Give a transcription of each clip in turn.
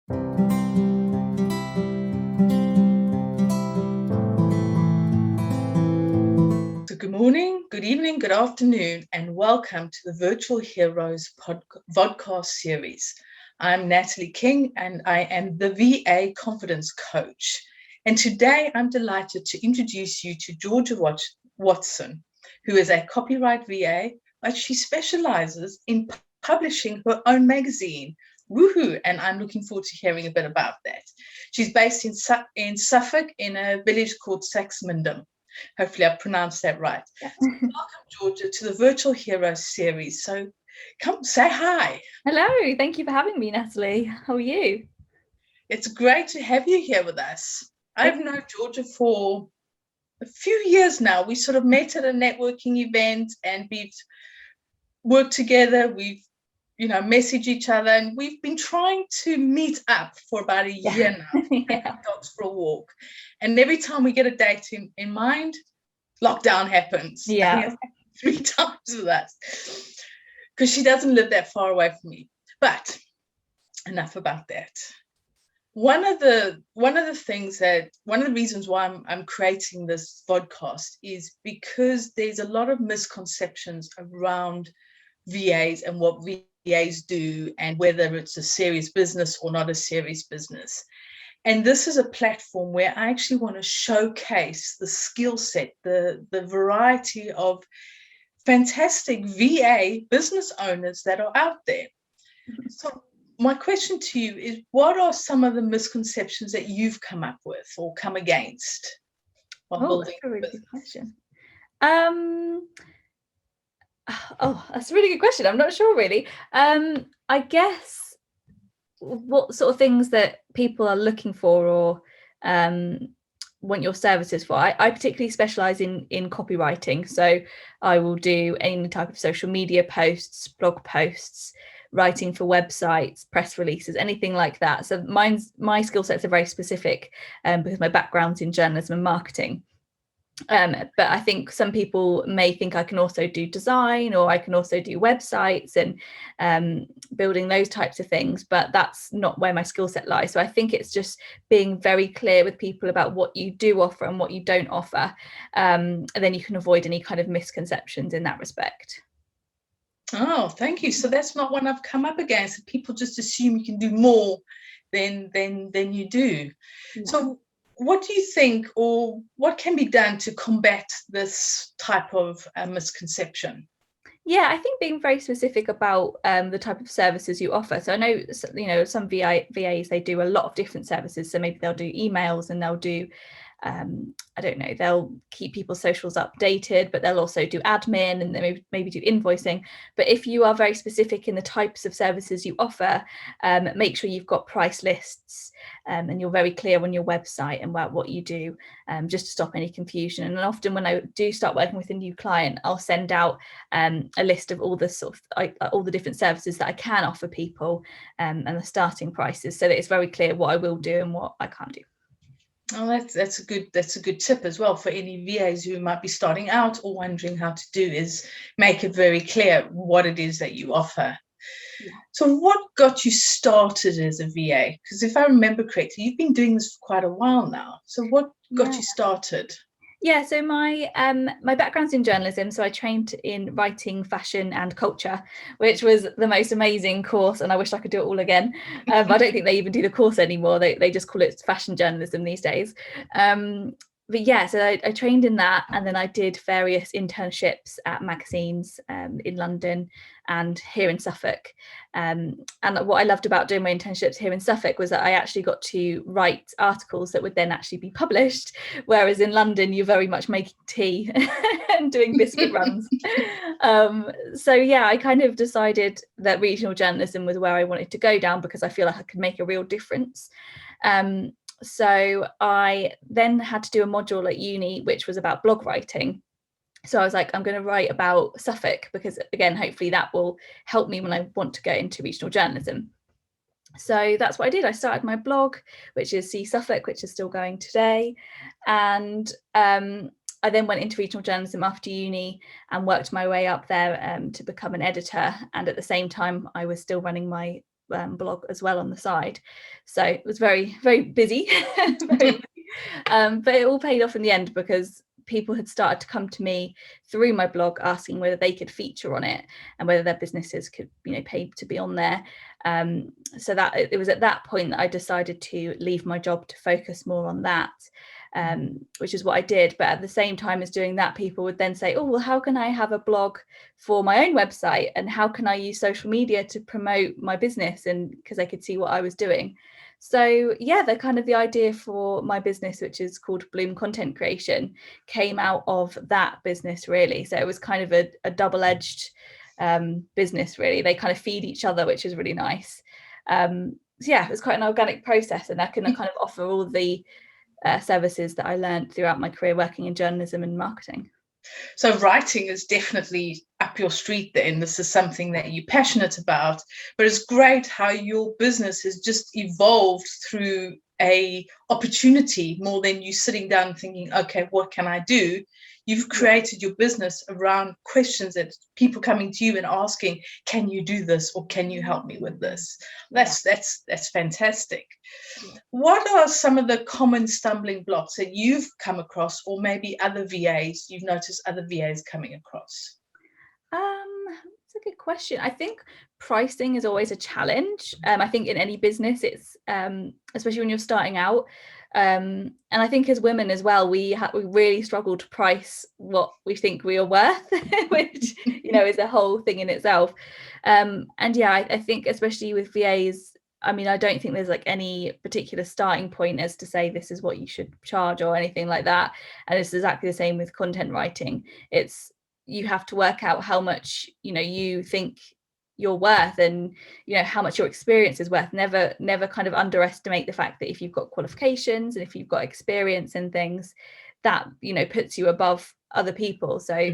So good morning, good evening, good afternoon, and welcome to the Virtual Heroes podcast series. I'm Natalie King, and I am the VA Confidence Coach. And today I'm delighted to introduce you to Georgia Watson, who is a copyright VA, but she specializes in publishing her own magazine. Woohoo! And I'm looking forward to hearing a bit about that. She's based in Suffolk in a village called Saxmundham. Hopefully I pronounced that right. So welcome, Georgia, to the Virtual Heroes series. So come say hi. Hello, thank you for having me, Natalie. How are you? It's great to have you here with us. I've known Georgia for a few years now. We sort of met at a networking event and we've worked together. We've messaged each other, and we've been trying to meet up for about a year now. Yeah. Dogs for a walk. And every time we get a date in mind, lockdown happens. Yeah. 3 times with us. Because she doesn't live that far away from me. But enough about that. One of the reasons why I'm creating this podcast is because there's a lot of misconceptions around VAs and what VAs do and whether it's a serious business or not a serious business. And this is a platform where I actually want to showcase the skill set, the variety of fantastic VA business owners that are out there. So my question to you is, what are some of the misconceptions that you've come up with or come against? That's a really good question. That's a really good question. I'm not sure really. I guess what sort of things that people are looking for or want your services for. I particularly specialize in copywriting, so I will do any type of social media posts, blog posts, writing for websites, press releases, anything like that. So my skill sets are very specific because my background's in journalism and marketing. But I think some people may think I can also do design, or I can also do websites and building those types of things, but that's not where my skill set lies. So I think it's just being very clear with people about what you do offer and what you don't offer, and then you can avoid any kind of misconceptions in that respect. Oh, thank you. So that's not one I've come up against. People just assume you can do more than you do. Yeah. So what do you think, or what can be done to combat this type of misconception? Yeah, I think being very specific about the type of services you offer. So I know, some VAs, they do a lot of different services. So maybe they'll do emails and they'll do, they'll keep people's socials updated, but they'll also do admin and they maybe do invoicing. But if you are very specific in the types of services you offer, make sure you've got price lists and you're very clear on your website and about what you do, just to stop any confusion. And often when I do start working with a new client, I'll send out a list of all the different services that I can offer people, and the starting prices, so that it's very clear what I will do and what I can't do. Oh, that's a good tip as well for any VAs who might be starting out or wondering how to do, is make it very clear what it is that you offer. Yeah. So what got you started as a VA? Because if I remember correctly, you've been doing this for quite a while now. So what got you started? Yeah, so my background's in journalism, so I trained in writing, fashion and culture, which was the most amazing course, and I wish I could do it all again. I don't think they even do the course anymore. They just call it fashion journalism these days. But yeah, so I trained in that, and then I did various internships at magazines in London and here in Suffolk. And what I loved about doing my internships here in Suffolk was that I actually got to write articles that would then actually be published, whereas in London you're very much making tea and doing biscuit runs. So yeah, I kind of decided that regional journalism was where I wanted to go down because I feel like I could make a real difference. So I then had to do a module at uni, which was about blog writing. So I was like, I'm going to write about Suffolk because, again, hopefully that will help me when I want to go into regional journalism. So that's what I did. I started my blog, which is SEE SUFFOLK, which is still going today. And I then went into regional journalism after uni and worked my way up there to become an editor. And at the same time, I was still running my blog as well on the side. So it was very, very busy, very busy. But it all paid off in the end, because people had started to come to me through my blog asking whether they could feature on it and whether their businesses could, pay to be on there. So that it was at that point that I decided to leave my job to focus more on that, which is what I did. But at the same time as doing that, people would then say, oh, well, how can I have a blog for my own website, and how can I use social media to promote my business? And because they could see what I was doing. So yeah, the idea for my business, which is called Bloom Content Creation, came out of that business, really. So it was kind of a double-edged business, really. They kind of feed each other, which is really nice. So yeah, it was quite an organic process, and I can kind of offer all the services that I learned throughout my career working in journalism and marketing. So writing is definitely up your street then. This is something that you're passionate about, but it's great how your business has just evolved through a opportunity more than you sitting down thinking, okay, what can I do? You've created your business around questions that people coming to you and asking, can you do this, or can you help me with this? That's fantastic. What are some of the common stumbling blocks that you've come across, or maybe other VAs you've noticed other VAs coming across? That's a good question. I think pricing is always a challenge. I think in any business, it's especially when you're starting out. And I think as women as well, we really struggle to price what we think we are worth, which is a whole thing in itself. And yeah, I think especially with VAs, I mean, I don't think there's like any particular starting point as to say this is what you should charge or anything like that. And it's exactly the same with content writing. You have to work out how much you think you're worth, and how much your experience is worth. Never kind of underestimate the fact that if you've got qualifications and if you've got experience in things, that puts you above other people. So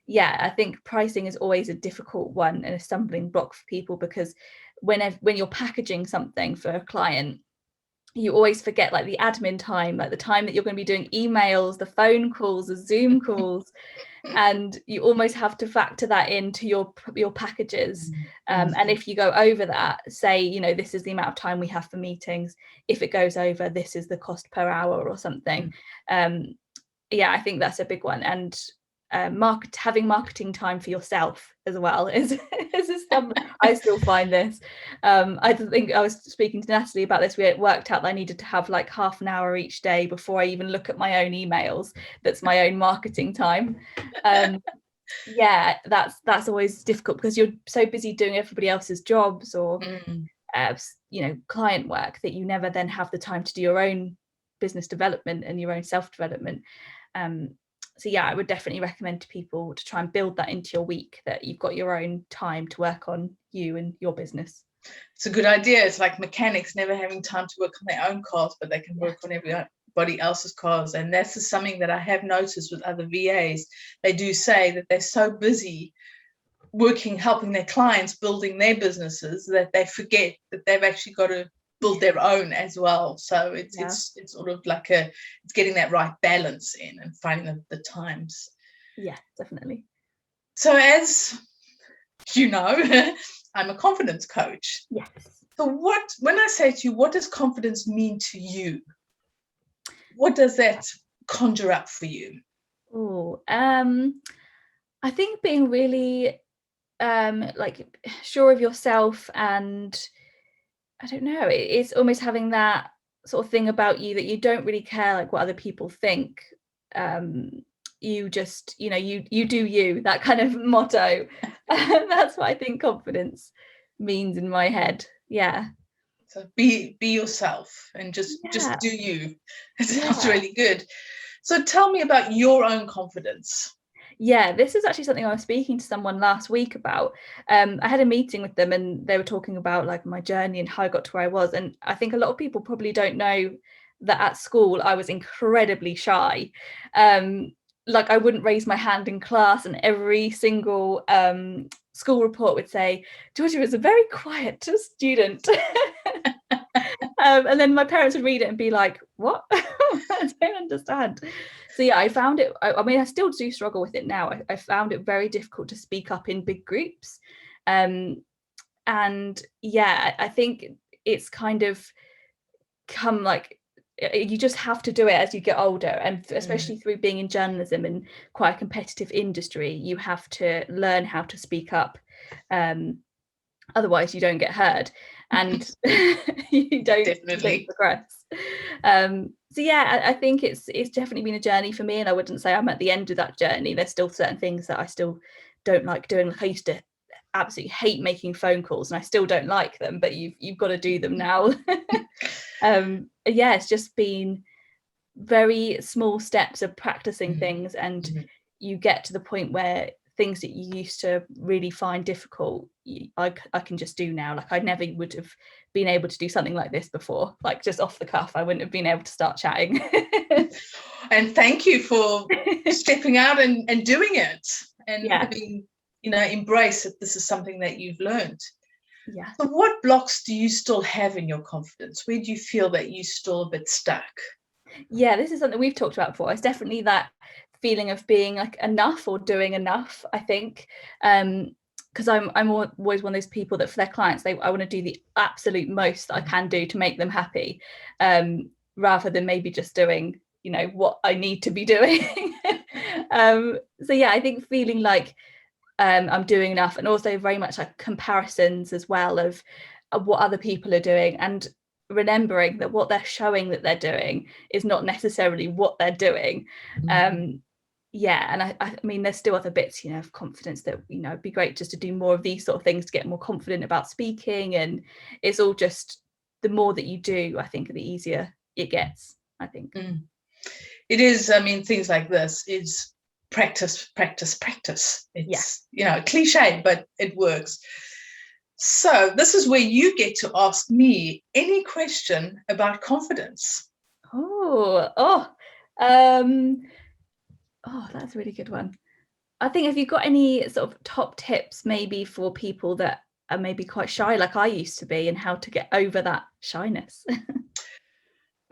yeah, I think pricing is always a difficult one and a stumbling block for people, because when you're packaging something for a client, you always forget like the admin time, like the time that you're going to be doing emails, the phone calls, the Zoom calls, and you almost have to factor that into your packages. And if you go over that, say, this is the amount of time we have for meetings. If it goes over, this is the cost per hour or something. Yeah, I think that's a big one. And having marketing time for yourself as well is a I still find this. I think I was speaking to Natalie about this. We had worked out that I needed to have like half an hour each day before I even look at my own emails. That's my own marketing time. Yeah, that's always difficult, because you're so busy doing everybody else's jobs or client work, that you never then have the time to do your own business development and your own self-development. So yeah, I would definitely recommend to people to try and build that into your week, that you've got your own time to work on you and your business. It's a good idea. It's like mechanics never having time to work on their own cars, but they can work on everybody else's cars. And that's just something that I have noticed with other VAs. They do say that they're so busy working, helping their clients, building their businesses, that they forget that they've actually got to build their own as well. So it's sort of like it's getting that right balance in and finding the times. Yeah, definitely. So as you know, I'm a confidence coach. Yes. So when I say to you, what does confidence mean to you? What does that conjure up for you? Oh, I think being really like sure of yourself, and I don't know, it's almost having that sort of thing about you that you don't really care like what other people think. You just you do you, that kind of motto. That's what I think confidence means in my head. Yeah, so be yourself and just do you. It sounds really good. So tell me about your own confidence. Yeah, this is actually something I was speaking to someone last week about. I had a meeting with them, and they were talking about like my journey and how I got to where I was. And I think a lot of people probably don't know that at school I was incredibly shy. Like I wouldn't raise my hand in class, and every single school report would say Georgia was a very quiet student. And then my parents would read it and be like, what? I don't understand. So yeah, I found it, I mean, I still do struggle with it now. I found it very difficult to speak up in big groups. And yeah, I think it's kind of come like, you just have to do it as you get older, and especially through being in journalism and quite a competitive industry, you have to learn how to speak up, otherwise you don't get heard and you don't progress. So yeah, I think it's definitely been a journey for me, and I wouldn't say I'm at the end of that journey. There's still certain things that I still don't like doing. Like I used to absolutely hate making phone calls, and I still don't like them, but you've got to do them now. Yeah, it's just been very small steps of practicing things, and you get to the point where things that you used to really find difficult, I can just do now. Like I never would have been able to do something like this before, like just off the cuff. I wouldn't have been able to start chatting. And thank you for stepping out and doing it, and having, embrace that this is something that you've learned. Yeah. So what blocks do you still have in your confidence? Where do you feel that you're still a bit stuck? Yeah, this is something we've talked about before. It's definitely that feeling of being like enough or doing enough, I think. Because I'm always one of those people that for their clients, I want to do the absolute most that I can do to make them happy, rather than maybe just doing, what I need to be doing. So yeah, I think feeling like I'm doing enough, and also very much like comparisons as well of what other people are doing, and remembering that what they're showing that they're doing is not necessarily what they're doing. Yeah, and I mean there's still other bits, of confidence that, it'd be great just to do more of these sort of things to get more confident about speaking, and it's all just the more that you do, I think the easier it gets, I think. It is. I mean, things like this is practice. It's cliche, but it works. So this is where you get to ask me any question about confidence. That's a really good one. I think, have you got any sort of top tips maybe for people that are maybe quite shy like I used to be, and how to get over that shyness?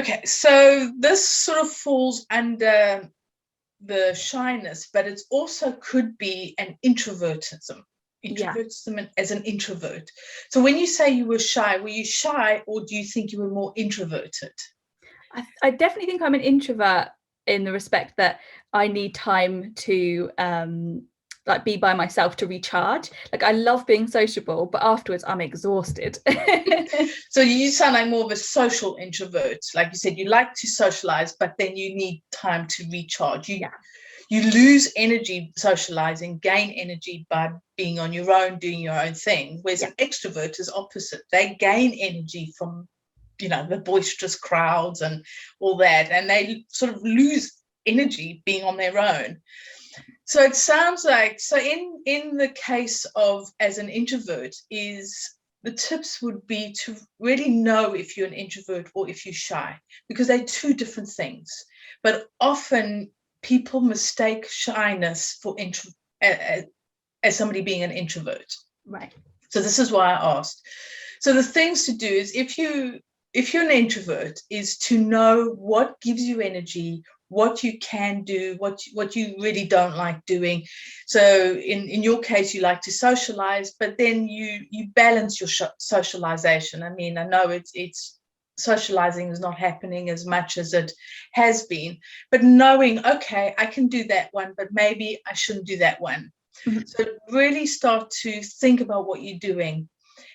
Okay, so this sort of falls under the shyness, but it also could be an introvertism as an introvert. So when you say you were you shy, or do you think you were more introverted? I definitely think I'm an introvert, in the respect that I need time to like be by myself to recharge. Like I love being sociable, but afterwards I'm exhausted. So you sound like more of a social introvert. Like you said, you like to socialize, but then you need time to recharge. You lose energy socializing, gain energy by being on your own, doing your own thing. Whereas an extrovert is opposite. They gain energy from, the boisterous crowds and all that, and they sort of lose energy being on their own. So it sounds like, in the case of as an introvert, is the tips would be to really know if you're an introvert or if you're shy, because they're two different things. But often people mistake shyness for as somebody being an introvert. Right. So this is why I asked. So the things to do is, if you're an introvert, is to know what gives you energy, what you can do, what you really don't like doing. So in your case, you like to socialize, but then you balance your socialization. I mean, I know it's socializing is not happening as much as it has been, but knowing, okay, I can do that one, but maybe I shouldn't do that one. So really start to think about what you're doing.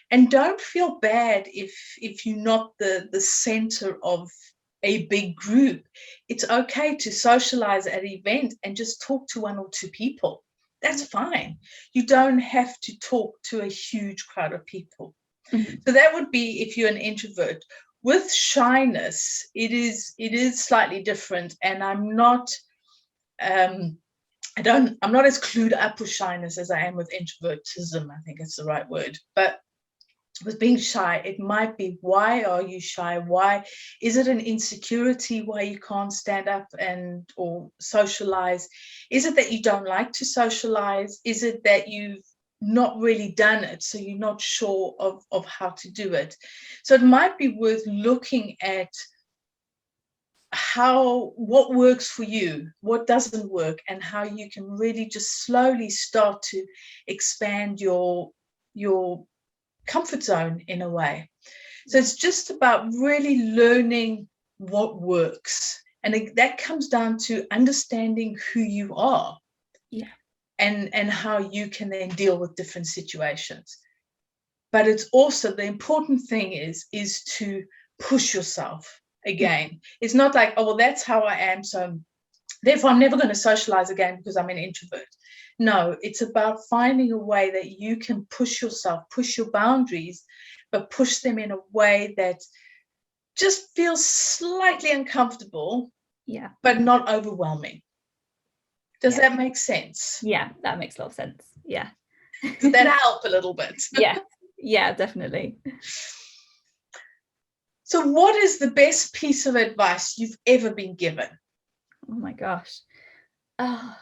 And don't feel bad if you're not the center of a big group. It's okay to socialize at an event and just talk to one or two people. That's fine. You don't have to talk to a huge crowd of people. So that would be if you're an introvert. With shyness, it is slightly different, and I'm not as clued up with shyness as I am with introvertism. I think it's the right word. But with being shy, it might be, why are you shy? Why is it an insecurity why you can't stand up or socialize? Is it that you don't like to socialize? Is it that you've not really done it, so you're not sure of how to do it? So it might be worth looking at what works for you, what doesn't work, and how you can really just slowly start to expand your comfort zone in a way. So it's just about really learning what works. And that comes down to understanding who you are. Yeah. And how you can then deal with different situations. But it's also, the important thing is to push yourself again. It's not like, oh, well, that's how I am, so therefore I'm never going to socialize again because I'm an introvert. No, it's about finding a way that you can push yourself, push your boundaries, but push them in a way that just feels slightly uncomfortable, Yeah, but not overwhelming. Does that make sense? Yeah, that makes a lot of sense. Yeah. Does that help a little bit? Yeah, definitely. So what is the best piece of advice you've ever been given? Oh my gosh. Oh,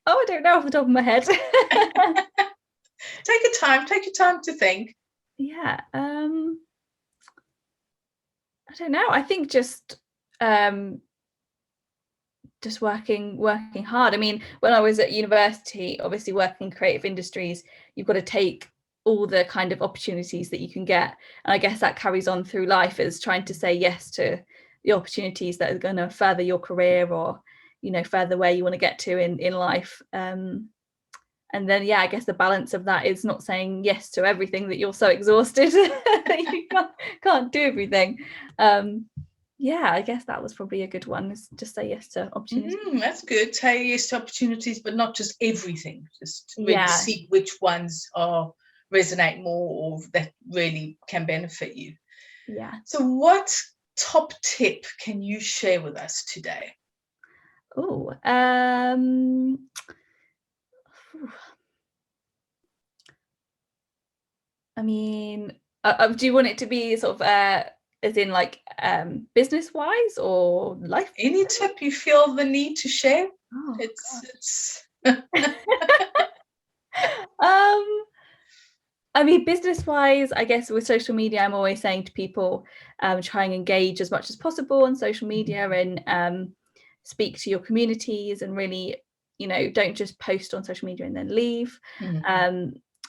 I don't know off the top of my head. Take your time to think. Yeah. I don't know. I think just working hard. I mean, when I was at university, obviously working in creative industries, you've got to take all the kind of opportunities that you can get. And I guess that carries on through life, as trying to say yes to the opportunities that are going to further your career, or, you know, further where you want to get to in life. And then, I guess the balance of that is not saying yes to everything that you're so exhausted that you can't do everything. I guess that was probably a good one, is just say yes to opportunities. That's good. Say yes to opportunities, but not just everything. Just really see which ones resonate more, or that really can benefit you. Yeah. So what top tip can you share with us today? I mean, do you want it to be sort of as in like business wise or life? Any tip you feel the need to share? It's I mean, business wise, I guess with social media, I'm always saying to people, try and engage as much as possible on social media, and speak to your communities, and really, you know, don't just post on social media and then leave.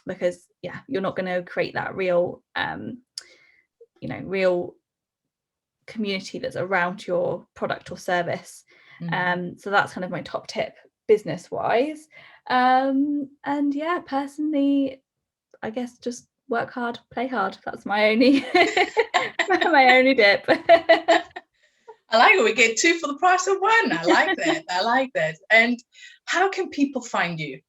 Because you're not going to create that real real community that's around your product or service. So that's kind of my top tip business wise. And personally, I guess just work hard, play hard. That's my only my only tip. I like it. We get two for the price of one. I like that. And how can people find you?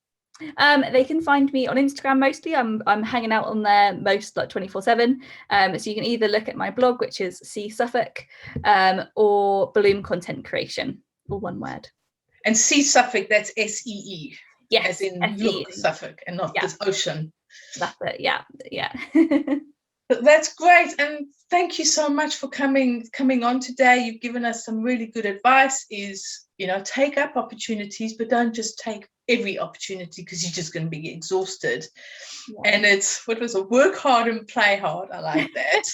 They can find me on Instagram mostly. I'm hanging out on there most, like 24/7. So you can either look at my blog, which is SEE SUFFOK, or Bloom Content Creation, all one word. And SEE SUFFOK, that's SEE. Yes, as in look, Suffolk, and not this ocean. That's it. Yeah. That's great, and thank you so much for coming on today. You've given us some really good advice. Take up opportunities, but don't just take every opportunity, because you're just going to be exhausted. And it's work hard and play hard. I like that.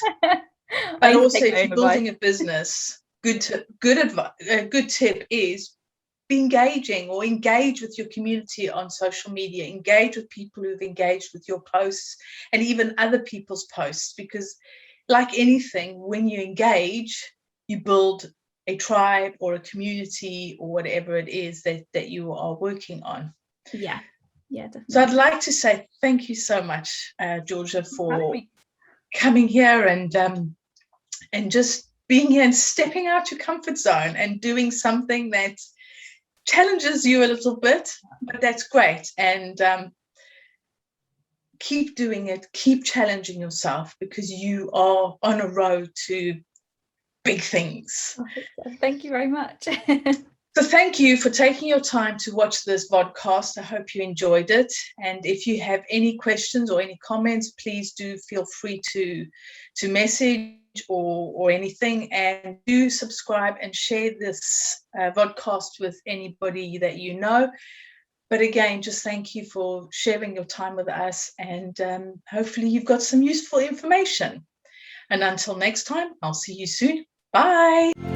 But also, if you're building a business, good tip is engage with your community on social media, engage with people who've engaged with your posts and even other people's posts, because like anything, when you engage, you build a tribe or a community or whatever it is that you are working on. Yeah, definitely. So I'd like to say thank you so much, Georgia, for coming here and just being here and stepping out your comfort zone and doing something that challenges you a little bit, but that's great. And keep doing it, keep challenging yourself, because you are on a road to big things. Thank you very much. So thank you for taking your time to watch this podcast. I hope you enjoyed it. And if you have any questions or any comments, please do feel free to message or anything, and do subscribe and share this podcast with anybody that you know. But again, just thank you for sharing your time with us, and hopefully you've got some useful information. And until next time, I'll see you soon. Bye.